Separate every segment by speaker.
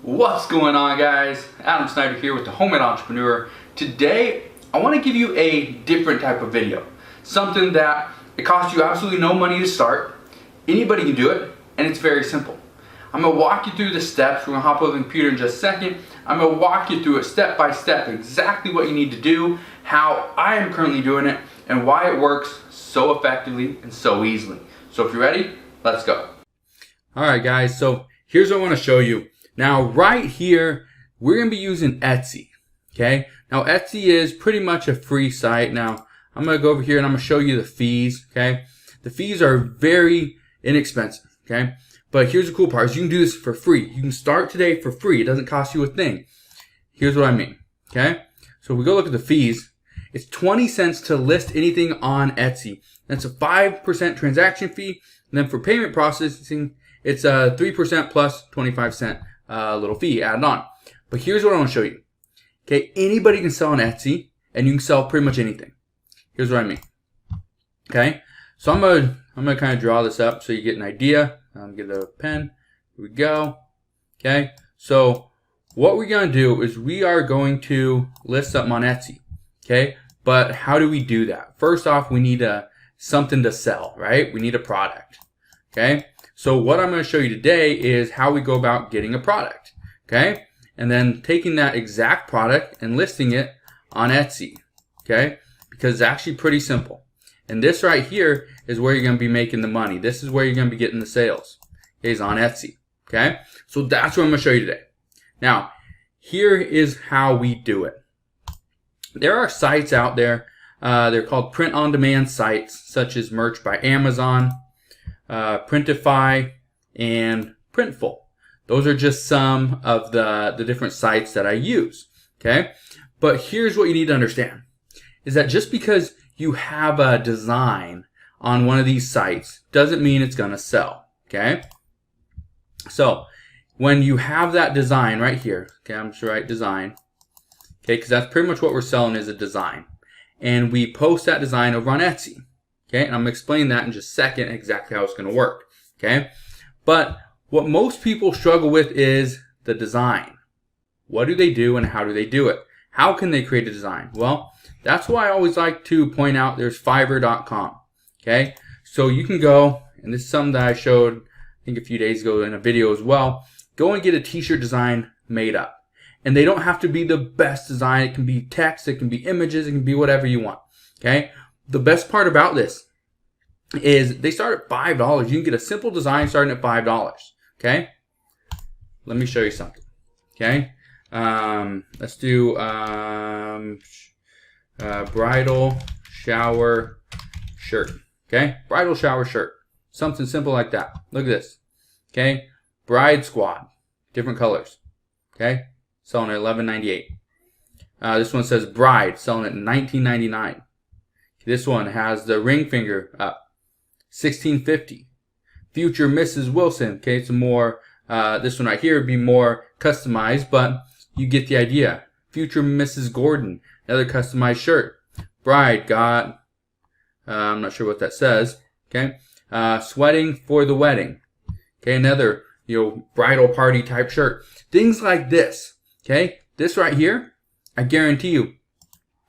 Speaker 1: What's going on, guys? Adam Snyder here with the Homemade Entrepreneur. Today I want to give you a different type of video. Something that it costs you absolutely no money to start. Anybody can do it, and it's very simple. I'm going to walk you through the steps. We're going to hop over the computer in just a second. I'm going to walk you through it step by step, exactly what you need to do, how I am currently doing it, and why it works so effectively and so easily. So if you're ready, let's go. Alright guys, so here's what I want to show you. Now right here, we're going to be using Etsy. Okay, now Etsy is pretty much a free site. Now I'm going to go over here and I'm going to show you the fees. Okay, the fees are very inexpensive. Okay, but here's the cool part is you can do this for free. You can start today for free. It doesn't cost you a thing. Here's what I mean. Okay, so we go look at the fees. It's 20 cents to list anything on Etsy. That's a 5% transaction fee. And then for payment processing, it's a 3% plus 25-cent little fee added on. But here's what I want to show you. Okay, anybody can sell on Etsy, and you can sell pretty much anything. Here's what I mean. Okay, so I'm gonna kind of draw this up so you get an idea. Get a pen. Here we go. Okay, so what we're gonna do is we are going to list something on Etsy. Okay, but how do we do that? First off, we need something to sell, right? We need a product. Okay, so what I'm going to show you today is how we go about getting a product. Okay, and then taking that exact product and listing it on Etsy. Okay, because it's actually pretty simple. And this right here is where you're going to be making the money. This is where you're going to be getting the sales. Is on Etsy. Okay, so that's what I'm going to show you today. Now, here is how we do it. There are sites out there. They're called print-on-demand sites, such as Merch by Amazon, Printify, and Printful. Those are just some of the different sites that I use. Okay, but here's what you need to understand: is that just because you have a design on one of these sites doesn't mean it's gonna sell. Okay, so when you have that design right here, okay, I'm just write design. Okay, because that's pretty much what we're selling is a design. And we post that design over on Etsy. Okay, and I'm going to explain that in just a second exactly how it's going to work. Okay, but what most people struggle with is the design. What do they do and how do they do it? How can they create a design? Well, that's why I always like to point out there's Fiverr.com. Okay, so you can go, and this is something that I showed I think a few days ago in a video as well. Go and get a t-shirt design made up. And they don't have to be the best design. It can be text, it can be images, it can be whatever you want. Okay? The best part about this is they start at $5. You can get a simple design starting at $5. Okay? Let me show you something. Okay? Let's do bridal shower shirt. Okay? Bridal shower shirt. Something simple like that. Look at this. Okay? Bride squad. Different colors. Okay? Selling at $11.98. This one says bride, selling at $19.99. This one has the ring finger up, $16.50. Future Mrs. Wilson. Okay, it's more. This one right here would be more customized, but you get the idea. Future Mrs. Gordon, another customized shirt. Bride got. I'm not sure what that says. Okay, sweating for the wedding. Okay, another bridal party type shirt. Things like this. Okay, this right here, I guarantee you,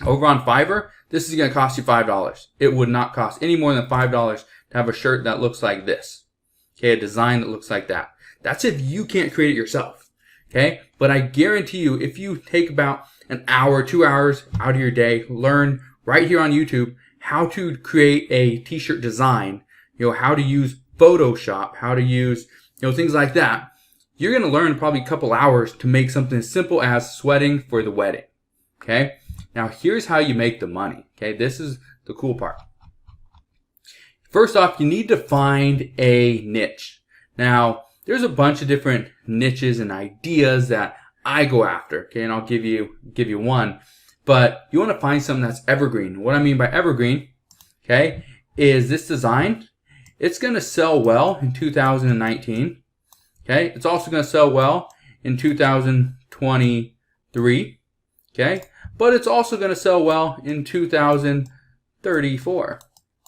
Speaker 1: over on Fiverr, this is going to cost you $5. It would not cost any more than $5 to have a shirt that looks like this. Okay, a design that looks like that. That's if you can't create it yourself. Okay, but I guarantee you, if you take about an hour, 2 hours out of your day, learn right here on YouTube how to create a t-shirt design, how to use Photoshop, how to use, things like that. You're going to learn probably a couple hours to make something as simple as sweating for the wedding. Okay? Now, here's how you make the money. Okay? This is the cool part. First off, you need to find a niche. Now, there's a bunch of different niches and ideas that I go after. Okay? And I'll give you one. But you want to find something that's evergreen. What I mean by evergreen, okay, is this design. It's going to sell well in 2019. Okay, it's also going to sell well in 2023. Okay, but it's also going to sell well in 2034.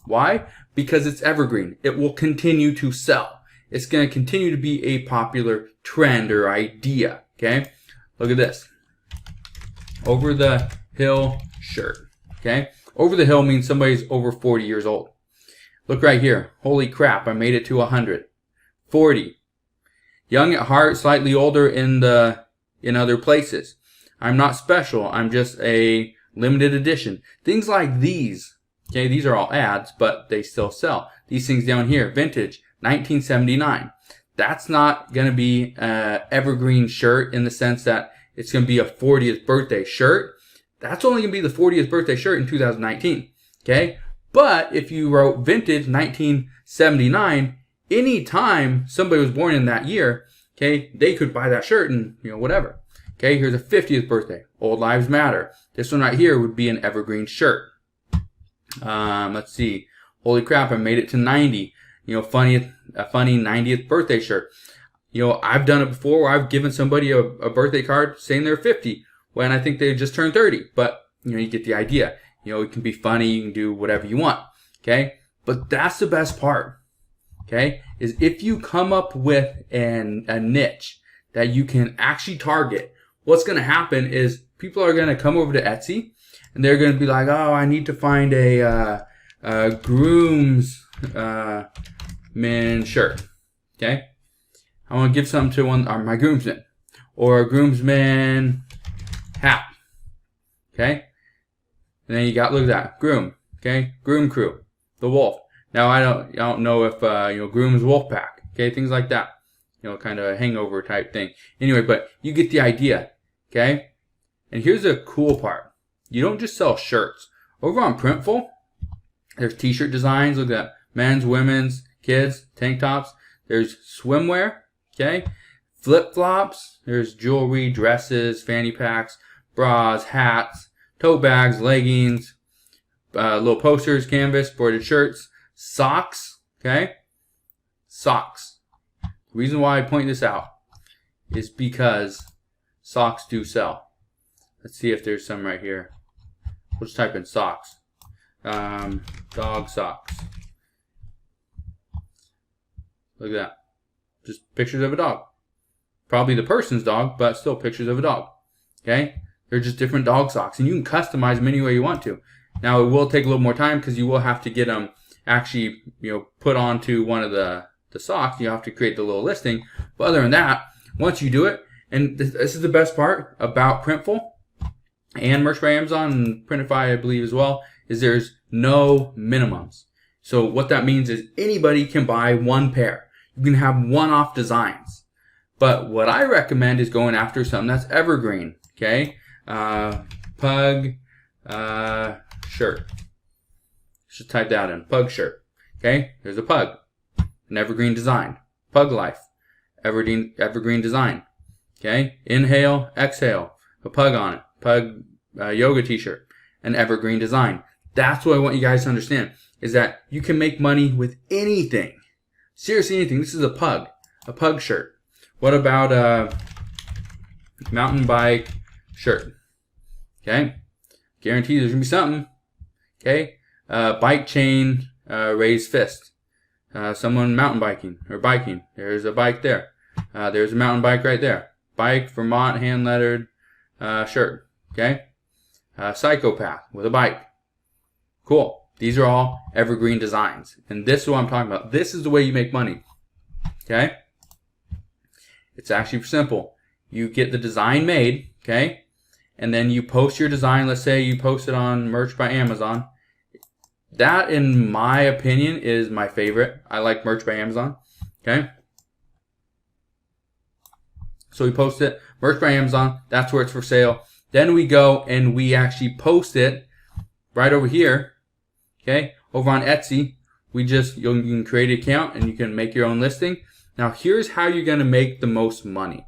Speaker 1: Why? Because it's evergreen. It will continue to sell. it's going to continue to be a popular trend or idea. Okay, look at this. Over the hill shirt. Okay, over the hill means somebody's over 40 years old. Look right here. Holy crap, I made it to 100. 40. Young at heart, slightly older in other places. I'm not special. I'm just a limited edition. Things like these. Okay, these are all ads, but they still sell. These things down here, vintage, 1979. That's not going to be an evergreen shirt in the sense that it's going to be a 40th birthday shirt. That's only going to be the 40th birthday shirt in 2019. Okay, but if you wrote vintage 1979, anytime somebody was born in that year, okay, they could buy that shirt and whatever. Okay, here's a 50th birthday. Old Lives Matter. This one right here would be an evergreen shirt. Let's see. Holy crap, I made it to 90. A funny 90th birthday shirt. I've done it before where I've given somebody a birthday card saying they're 50 when I think they just turned 30. But, you get the idea. It can be funny. You can do whatever you want. Okay? But that's the best part. Okay? Is if you come up with a niche that you can actually target, what's going to happen is people are going to come over to Etsy and they're going to be like, oh, I need to find a groomsman shirt. Okay? I want to give something to my groomsman. Or a groomsman hat. Okay? And then you got, look at that, groom. Okay? Groom crew. The wolf. Now I don't know if groom's wolf pack. Okay? Things like that. Kind of a hangover type thing. Anyway, but you get the idea. Okay? And here's the cool part. You don't just sell shirts. Over on Printful, there's t-shirt designs. Look at that. Men's, women's, kids, tank tops. There's swimwear. Okay? Flip-flops. There's jewelry, dresses, fanny packs, bras, hats, tote bags, leggings, little posters, canvas, bordered shirts, socks. Okay? Socks. The reason why I point this out is because socks do sell. Let's see if there's some right here. We'll just type in socks. Dog socks. Look at that. Just pictures of a dog. Probably the person's dog, but still pictures of a dog. Okay? They're just different dog socks. And you can customize them any way you want to. Now, it will take a little more time because you will have to get them actually, put onto one of the socks. You have to create the little listing. But other than that, once you do it, and this is the best part about Printful and Merch by Amazon and Printify, I believe as well, is there's no minimums. So what that means is anybody can buy one pair. You can have one-off designs. But what I recommend is going after something that's evergreen. Okay? Pug shirt. Just type that in. Pug shirt. Okay? There's a pug. An evergreen design. Pug life. Evergreen design. Okay? Inhale, exhale. A pug on it. Pug yoga t-shirt. An evergreen design. That's what I want you guys to understand. Is that you can make money with anything. Seriously, anything. This is a pug shirt. What about a mountain bike shirt? Okay? Guarantee there's going to be something. Okay? Bike chain, raised fist. Someone mountain biking or biking. There's a bike there. There's a mountain bike right there. Bike, Vermont, hand lettered shirt. Okay? Psychopath with a bike. Cool. These are all evergreen designs. And this is what I'm talking about. This is the way you make money. Okay? It's actually simple. You get the design made, okay? And then you post your design. Let's say you post it on Merch by Amazon. That, in my opinion, is my favorite. I like Merch by Amazon. Okay? So we post it. Merch by Amazon. That's where it's for sale. Then we go and we actually post it right over here. Okay? Over on Etsy. You can create an account and you can make your own listing. Now, here's how you're going to make the most money.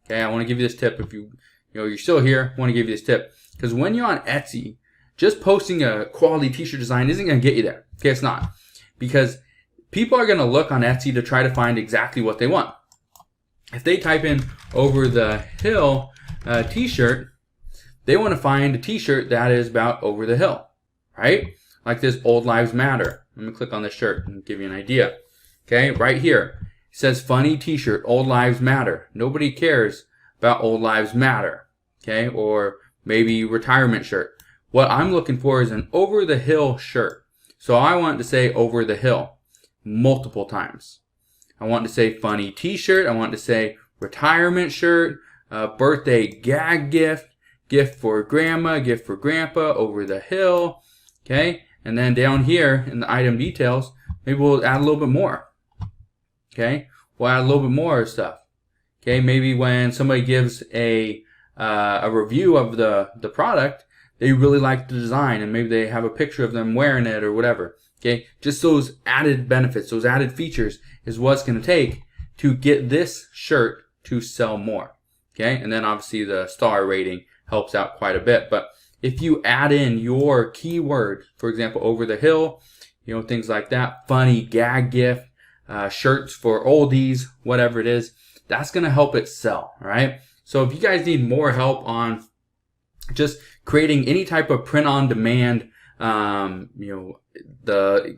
Speaker 1: Okay? I want to give you this tip. If you're still here, I want to give you this tip. Because when you're on Etsy, just posting a quality t-shirt design isn't going to get you there. Okay, it's not. Because people are going to look on Etsy to try to find exactly what they want. If they type in over the hill t-shirt, they want to find a t-shirt that is about over the hill. Right? Like this Old Lives Matter. Let me click on this shirt and give you an idea. Okay, right here. says funny t-shirt, old lives matter. Nobody cares about old lives matter. Okay, or maybe retirement shirt. What I'm looking for is an over the hill shirt. So I want to say over the hill multiple times. I want to say funny t-shirt. I want to say retirement shirt, birthday gag gift, gift for grandma, gift for grandpa, over the hill. Okay, and then down here in the item details, maybe we'll add a little bit more. Okay, we'll add a little bit more stuff. Okay, maybe when somebody gives a review of the product, they really like the design and maybe they have a picture of them wearing it or whatever. Okay, just those added benefits, those added features is what's going to take to get this shirt to sell more. Okay, and then obviously the star rating helps out quite a bit. But if you add in your keyword, for example, over the hill, you know, things like that, funny gag gift, shirts for oldies, whatever it is, that's going to help it sell. All right. So if you guys need more help on just creating any type of print on demand, the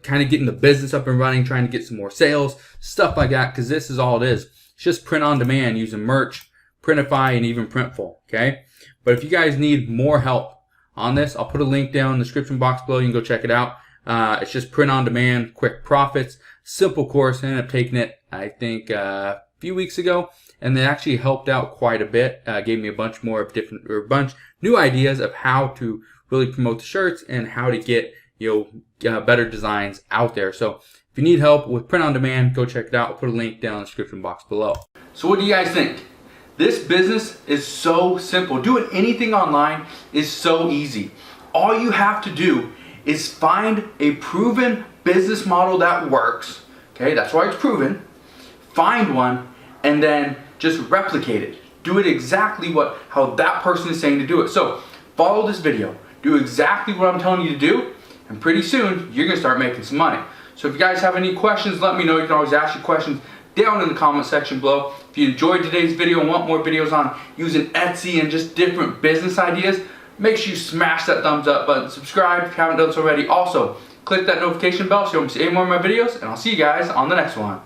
Speaker 1: kind of getting the business up and running, trying to get some more sales, stuff like that, because this is all it is. It's just print on demand using Merch, Printify, and even Printful. Okay. But if you guys need more help on this, I'll put a link down in the description box below. You can go check it out. It's just print on demand, quick profits, simple course. I ended up taking it, I think, a few weeks ago, and they actually helped out quite a bit. Gave me a bunch more of different, or a bunch new ideas of how to really promote the shirts and how to get, better designs out there. So if you need help with print on demand, go check it out. I'll put a link down in the description box below. So what do you guys think? This business is so simple. Doing anything online is so easy. All you have to do is find a proven business model that works. Okay, that's why it's proven. Find one and then just replicate it. Do it exactly how that person is saying to do it. So follow this video. Do exactly what I'm telling you to do, and pretty soon you're gonna start making some money. So if you guys have any questions, let me know. You can always ask your questions down in the comment section below. If you enjoyed today's video and want more videos on using Etsy and just different business ideas, make sure you smash that thumbs up button, subscribe if you haven't done so already. Also, click that notification bell so you don't miss any more of my videos, and I'll see you guys on the next one.